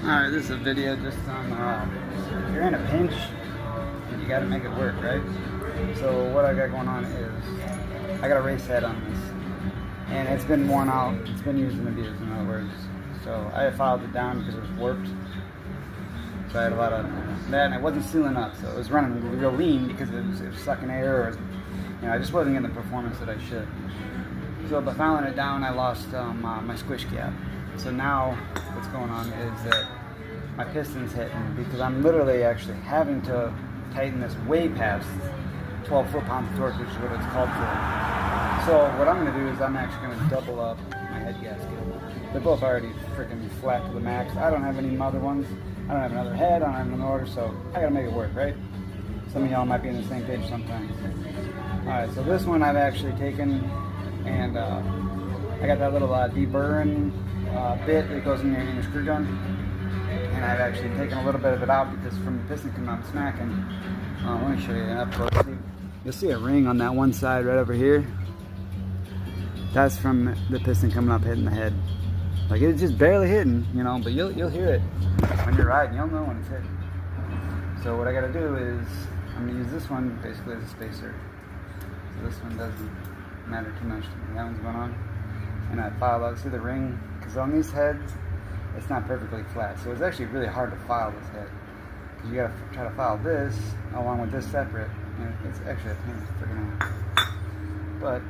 Alright, this is a video just on if you're in a pinch, you gotta make it work, right? So what I got going on is I got a race head on this, and it's been worn out. It's been used and abused, in other words. So I filed it down because it was warped. So I had a lot of that, and it wasn't sealing up, so it was running real lean because it was sucking air, or I just wasn't getting the performance that I should. So by filing it down, I lost my squish cap. So now what's going on is that my piston's hitting because I'm literally actually having to tighten this way past 12 foot-pounds of torque, which is what it's called for. So what I'm going to do is I'm actually going to double up my head gasket. They're both already freaking flat to the max. I don't have any other ones. I don't have another head. I don't have another motor, so I got to make it work, right? Some of y'all might be in the same page sometimes. Alright, so this one I've actually taken and I got that little deburring bit that goes in your screw gun, and I've actually taken a little bit of it out because from the piston coming out smacking. Let me show you up close. You'll see a ring on that one side right over here. That's from the piston coming up hitting the head. Like, it's just barely hitting, but you'll hear it when you're riding. You'll know when it's hitting. So what I got to do is I'm gonna use this one basically as a spacer. So this one doesn't matter too much to me. That one's going on, and I file out. See the ring? Because on these heads, it's not perfectly flat, so it's actually really hard to file this head. Because you gotta try to file this along with this separate, and it's actually a pain in the freaking ass. But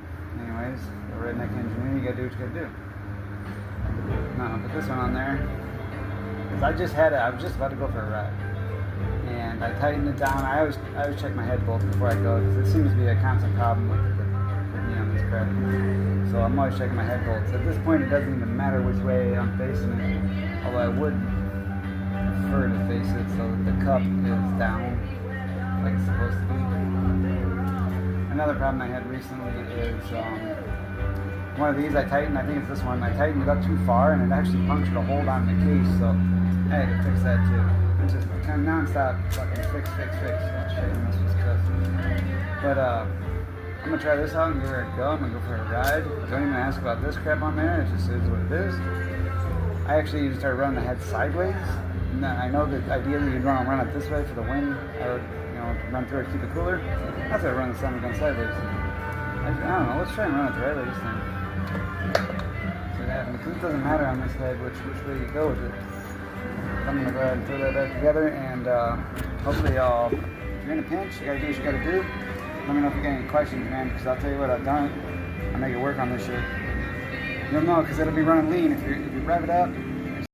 anyways, the redneck engineer, you gotta do what you gotta do. Now I'll put this one on there because I was just about to go for a ride, and I tightened it down. I always check my head bolts before I go because it seems to be a constant problem with me on this crap. So I'm always checking my head bolts. At this point, it doesn't even matter which way I'm facing it, although I would prefer to face it so that the cup is down like it's supposed to be. Another problem I had recently is one of these I tightened. I think it's this one. I tightened it up too far, and it actually punctured a hole on the case. So I had to fix that too. It's just kind of non-stop fucking fix. Oh shit, this was cussed. But I'm gonna try this out and give it a go. I'm gonna go for a ride. Don't even ask about this crap on there. It just is what it is. I actually usually start running the head sideways. And I know that ideally you'd want to run it this way for the wind, or run through it to keep it cooler. That's why I run the center gun sideways. I don't know. Let's try and run it the right way this time. See what happens. Because it doesn't matter on this head which way you go with it. I'm gonna go ahead and throw that back together, and hopefully y'all, if you're in a pinch, you gotta do what you gotta do. Let me know if you got any questions, man, because I'll tell you what, I'll make it work on this shit. You'll know, because it'll be running lean. If you rev it up,